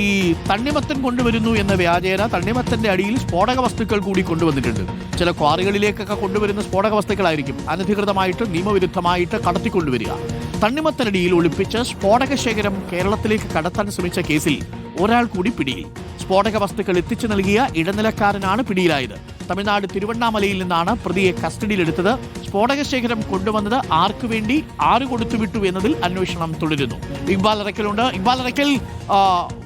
ഈ തണ്ണിമത്തൻ കൊണ്ടുവരുന്നു എന്ന വ്യാജേന തണ്ണിമത്തന്റെ അടിയിൽ സ്ഫോടക വസ്തുക്കൾ കൂടി കൊണ്ടുവന്നിട്ടുണ്ട്. ചില ക്വാറികളിലേക്കൊക്കെ കൊണ്ടുവരുന്ന സ്ഫോടക വസ്തുക്കളായിരിക്കും അനധികൃതമായിട്ട് നിയമവിരുദ്ധമായിട്ട് കടത്തിക്കൊണ്ടുവരിക. തണ്ണിമത്തനടിയിൽ ഒളിപ്പിച്ച് സ്ഫോടക ശേഖരം കേരളത്തിലേക്ക് കടത്താൻ ശ്രമിച്ച കേസിൽ ഒരാൾ കൂടി പിടിയിൽ. സ്ഫോടക വസ്തുക്കൾ എത്തിച്ചു നൽകിയ ഇടനിലക്കാരനാണ് പിടിയിലായത്. തമിഴ്നാട് തിരുവണ്ണാമലയിൽ നിന്നാണ് പ്രതിയെ കസ്റ്റഡിയിലെടുത്തത്. സ്ഫോടക ശേഖരം കൊണ്ടുവന്നത് ആർക്കു വേണ്ടി, ആര് കൊടുത്തുവിട്ടു എന്നതിൽ അന്വേഷണം തുടരുന്നു. ഇക്ബാൽ അറക്കലുണ്ട്. ഇക്ബാൽ അറക്കൽ,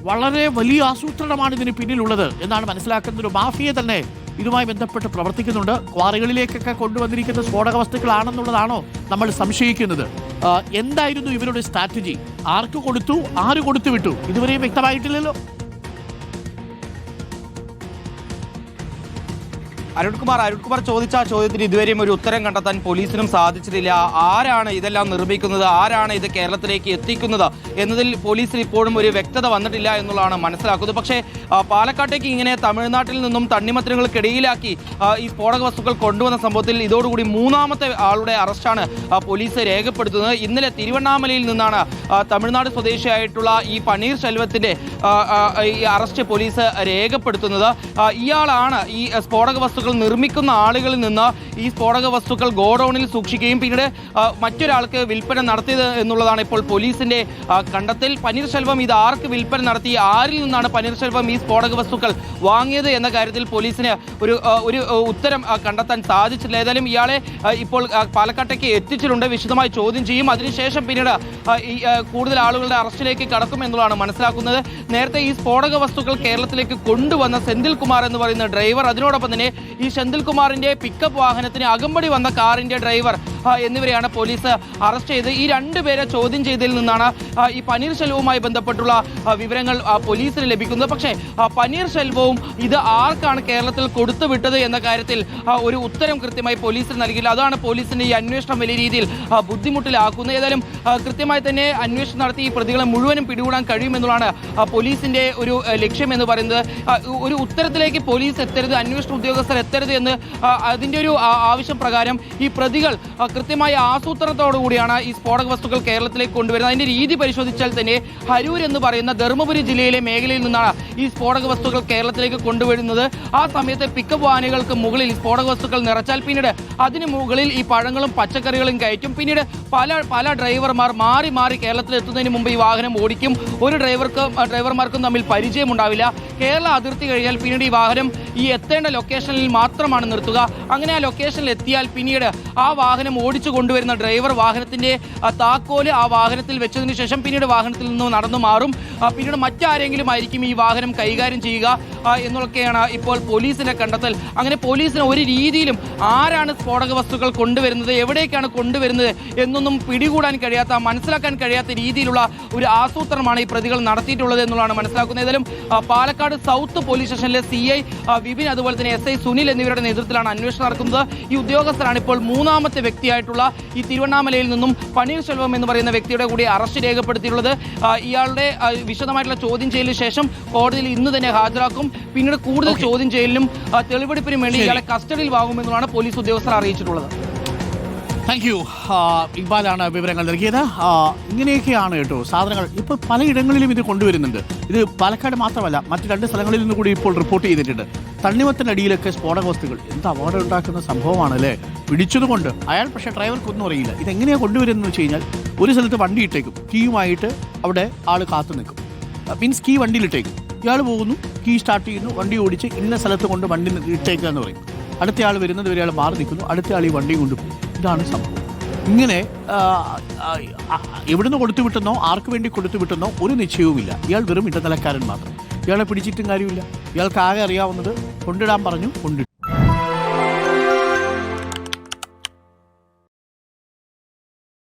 വളരെ വലിയ ആസൂത്രണമാണ് ഇതിന് പിന്നിലുള്ളത് എന്നാണ് മനസ്സിലാക്കുന്നത്. ഒരു മാഫിയ തന്നെ ഇതുമായി ബന്ധപ്പെട്ട് പ്രവർത്തിക്കുന്നുണ്ട്. ക്വാറികളിലേക്കൊക്കെ കൊണ്ടുവന്നിരിക്കുന്ന സ്ഫോടക വസ്തുക്കളാണെന്നുള്ളതാണോ നമ്മൾ സംശയിക്കുന്നത്? എന്തായിരുന്നു ഇവരുടെ സ്ട്രാറ്റജി? ആർക്ക് കൊടുത്തു, ആര് കൊടുത്തുവിട്ടു? ഇതുവരെയും വ്യക്തമായിട്ടില്ലല്ലോ. അരുൺകുമാർ ചോദിച്ച ചോദ്യത്തിന് ഇതുവരെയും ഒരു ഉത്തരം കണ്ടെത്താൻ പോലീസിനും സാധിച്ചിട്ടില്ല. ആരാണ് ഇതെല്ലാം നിർമ്മിക്കുന്നത്, ആരാണ് ഇത് കേരളത്തിലേക്ക് എത്തിക്കുന്നത് എന്നതിൽ പോലീസിന് ഇപ്പോഴും ഒരു വ്യക്തത വന്നിട്ടില്ല എന്നുള്ളതാണ് മനസ്സിലാക്കുന്നത്. പക്ഷേ പാലക്കാട്ടേക്ക് ഇങ്ങനെ തമിഴ്നാട്ടിൽ നിന്നും തണ്ണിമത്തനുകൾക്കിടയിലാക്കി ഈ സ്ഫോടക വസ്തുക്കൾ കൊണ്ടുവന്ന സംഭവത്തിൽ ഇതോടുകൂടി മൂന്നാമത്തെ ആളുടെ അറസ്റ്റാണ് പോലീസ് രേഖപ്പെടുത്തുന്നത്. ഇന്നലെ തിരുവണ്ണാമലയിൽ നിന്നാണ് തമിഴ്നാട് സ്വദേശിയായിട്ടുള്ള ഈ പനീർ ശെൽവത്തിന്റെ ഈ അറസ്റ്റ് പോലീസ് രേഖപ്പെടുത്തുന്നത്. ഇയാളാണ് ഈ സ്ഫോടക വസ്തുക്കൾ നിർമ്മിക്കുന്ന ആളുകളിൽ നിന്ന് ഈ സ്ഫോടക വസ്തുക്കൾ ഗോഡൌണിൽ സൂക്ഷിക്കുകയും പിന്നീട് മറ്റൊരാൾക്ക് വിൽപ്പന നടത്തിയത് എന്നുള്ളതാണ് ഇപ്പോൾ പോലീസിന്റെ കണ്ടെത്തൽ. പനീർശെൽവം ഇത് ആർക്ക് വിൽപ്പന നടത്തി, ആരിൽ നിന്നാണ് പനീർശെൽവം ഈ സ്ഫോടക വസ്തുക്കൾ വാങ്ങിയത് എന്ന കാര്യത്തിൽ പോലീസിന് ഒരു ഉത്തരം കണ്ടെത്താൻ സാധിച്ചില്ല. ഏതായാലും ഇയാളെ ഇപ്പോൾ പാലക്കാട്ടേക്ക് എത്തിച്ചിട്ടുണ്ട്. വിശദമായി ചോദ്യം ചെയ്യും. അതിനുശേഷം പിന്നീട് കൂടുതൽ ആളുകളുടെ അറസ്റ്റിലേക്ക് കടക്കും എന്നുള്ളതാണ് മനസ്സിലാക്കുന്നത്. നേരത്തെ ഈ സ്ഫോടക വസ്തുക്കൾ കേരളത്തിലേക്ക് കൊണ്ടുവന്ന സെന്തിൽ കുമാർ എന്ന് പറയുന്ന ഡ്രൈവർ, അതിനോടൊപ്പം തന്നെ ഈ സെന്തിൽ കുമാറിന്റെ പിക്കപ്പ് വാഹനത്തിന് അകമ്പടി വന്ന കാറിന്റെ ഡ്രൈവർ എന്നിവരെയാണ് പോലീസ് അറസ്റ്റ് ചെയ്ത്. ഈ രണ്ടുപേരെ ചോദ്യം ചെയ്തതിൽ നിന്നാണ് ഈ പനീർശെൽവവുമായി ബന്ധപ്പെട്ടുള്ള വിവരങ്ങൾ പോലീസിന് ലഭിക്കുന്നത്. പക്ഷേ പനീർശെൽവവും ഇത് ആർക്കാണ് കേരളത്തിൽ കൊടുത്തുവിട്ടത് എന്ന കാര്യത്തിൽ ഒരു ഉത്തരം കൃത്യമായി പോലീസിന് നൽകില്ല. അതാണ് പോലീസിന്റെ ഈ അന്വേഷണം വലിയ രീതിയിൽ ബുദ്ധിമുട്ടിലാക്കുന്നത്. ഏതായാലും കൃത്യമായി തന്നെ അന്വേഷണം നടത്തി ഈ പ്രതികളെ മുഴുവനും പിടികൂടാൻ കഴിയുമെന്നുള്ളതാണ് പോലീസിന്റെ ഒരു ലക്ഷ്യം എന്ന് പറയുന്നത്. ഒരു ഉത്തരത്തിലേക്ക് പോലീസ് എത്തരുത്, അന്വേഷണ ഉദ്യോഗസ്ഥർ എത്തരുത് എന്ന് അതിന്റെ ഒരു ആവശ്യം പ്രകാരം ഈ പ്രതികൾ കൃത്യമായ ആസൂത്രണത്തോടുകൂടിയാണ് ഈ സ്ഫോടക വസ്തുക്കൾ കേരളത്തിലേക്ക് കൊണ്ടുവരുന്നത്. അതിന്റെ രീതി പരിശോധിച്ചാൽ തന്നെ ഹരൂർ എന്ന് പറയുന്ന ധർമ്മപുരി ജില്ലയിലെ മേഖലയിൽ നിന്നാണ് ഈ സ്ഫോടക വസ്തുക്കൾ കേരളത്തിലേക്ക് കൊണ്ടുവരുന്നത്. ആ സമയത്ത് പിക്കപ്പ് വാനുകൾക്ക് മുകളിൽ സ്ഫോടക വസ്തുക്കൾ നിറച്ചാൽ പിന്നീട് അതിന് മുകളിൽ ഈ പഴങ്ങളും പച്ചക്കറികളും കയറ്റും. പിന്നീട് പല ഡ്രൈവർമാർ മാറി മാറി കേരളത്തിൽ എത്തുന്നതിന് മുമ്പ് ഈ വാഹനം ഓടിക്കും. ഒരു ഡ്രൈവർമാർക്കും തമ്മിൽ പരിചയമുണ്ടാവില്ല. കേരള അതിർത്തി കഴിഞ്ഞാൽ പിന്നീട് ഈ വാഹനം ഈ എത്തേണ്ട ലൊക്കേഷനിൽ മാത്രമാണ് നിർത്തുക. അങ്ങനെ ആ ലൊക്കേഷനിൽ എത്തിയാൽ പിന്നീട് ആ വാഹനം ഓടിച്ചു കൊണ്ടുവരുന്ന ഡ്രൈവർ വാഹനത്തിന്റെ താക്കോല് ആ വാഹനത്തിൽ വെച്ചതിന് ശേഷം പിന്നീട് വാഹനത്തിൽ നിന്ന് നടന്നു മാറും. പിന്നീട് മറ്റാരെങ്കിലും ആയിരിക്കും ഈ വാഹനം കൈകാര്യം ചെയ്യുക എന്നൊക്കെയാണ് ഇപ്പോൾ പോലീസിന്റെ കണ്ടെത്തൽ. അങ്ങനെ പോലീസിന് ഒരു രീതിയിലും ആരാണ് സ്ഫോടക വസ്തുക്കൾ കൊണ്ടുവരുന്നത്, എവിടേക്കാണ് കൊണ്ടുവരുന്നത് എന്നൊന്നും പിടികൂടാൻ കഴിയാത്ത, മനസ്സിലാക്കാൻ കഴിയാത്ത രീതിയിലുള്ള ഒരു ആസൂത്രണമാണ് ഈ പ്രതികൾ നടത്തിയിട്ടുള്ളത് എന്നുള്ളതാണ് മനസ്സിലാക്കുന്നത്. ഏതായാലും പാലക്കാട് സൗത്ത് പോലീസ് സ്റ്റേഷനിലെ CI വിപിൻ, അതുപോലെ തന്നെ SI സുനിൽ എന്നിവരുടെ നേതൃത്വത്തിലാണ് അന്വേഷണം നടക്കുന്നത്. ഈ ഉദ്യോഗസ്ഥരാണ് ഇപ്പോൾ മൂന്നാമത്തെ വ്യക്തിയായിട്ടുള്ള ഈ തിരുവണ്ണാമലയിൽ നിന്നും പനീർശെൽവം എന്ന് പറയുന്ന വ്യക്തിയുടെ കൂടി അറസ്റ്റ് രേഖപ്പെടുത്തിയിട്ടുള്ളത്. ഇയാളുടെ വിശദമായിട്ടുള്ള ചോദ്യം ചെയ്യലിന് ശേഷം കോടതിയിൽ ഇന്ന് തന്നെ ഹാജരാക്കും. പിന്നീട് കൂടുതൽ ചോദ്യം ചെയ്യലിനും തെളിവെടുപ്പിനും വേണ്ടി ഇയാളെ കസ്റ്റഡിയിൽ വാങ്ങുമെന്നാണ് പോലീസ് ഉദ്യോഗസ്ഥർ അറിയിച്ചിട്ടുള്ളത്. Thank you. ഇക്ബാലാണ് വിവരങ്ങൾ നൽകിയത്. ഇങ്ങനെയൊക്കെയാണ് കേട്ടോ സാധനങ്ങൾ ഇപ്പോൾ പലയിടങ്ങളിലും ഇത് കൊണ്ടുവരുന്നുണ്ട്. ഇത് പാലക്കാട് മാത്രമല്ല, മറ്റ് 2 സ്ഥലങ്ങളിൽ നിന്ന് കൂടി ഇപ്പോൾ റിപ്പോർട്ട് ചെയ്തിട്ടുണ്ട്. തണ്ണിമത്തനടിയിലൊക്കെ സ്ഫോടക വസ്തുക്കൾ എന്ത് അപകടം ഉണ്ടാക്കുന്ന സംഭവമാണല്ലേ. പിടിച്ചതുകൊണ്ട് അയാൾ, പക്ഷേ ഡ്രൈവർക്കൊന്നും അറിയില്ല ഇതെങ്ങനെയാണ് കൊണ്ടുവരുന്നതെന്ന് വെച്ച് കഴിഞ്ഞാൽ. ഒരു സ്ഥലത്ത് വണ്ടി ഇട്ടേക്കും, കീയുമായിട്ട് അവിടെ ആൾ കാത്തു നിൽക്കും. മീൻസ് കീ വണ്ടിയിലിട്ടേക്കും, ഇയാൾ പോകുന്നു, കീ സ്റ്റാർട്ട് ചെയ്യുന്നു, വണ്ടി ഓടിച്ച് ഇന്ന സ്ഥലത്ത് കൊണ്ട് വണ്ടി ഇട്ടേക്കുക എന്ന് പറയും. അടുത്ത ആൾ വരുന്നത് വരെ ആൾ മാറി നിൽക്കുന്നു, അടുത്ത ആൾ ഈ വണ്ടി കൊണ്ടുപോകും. ഇതാണ് സംഭവം. ഇങ്ങനെ എവിടുന്ന് കൊടുത്തു വിട്ടെന്നോ ആർക്ക് വേണ്ടി കൊടുത്തു വിട്ടെന്നോ ഒരു നിശ്ചയവുമില്ല. ഇയാൾ വെറും ഇടനിലക്കാരൻ മാത്രം. ഇയാളെ പിടിച്ചിട്ടും കാര്യമില്ല. ഇയാൾക്ക് ആകെ അറിയാവുന്നത് കൊണ്ടിടാൻ പറഞ്ഞു, കൊണ്ടിട്ടു.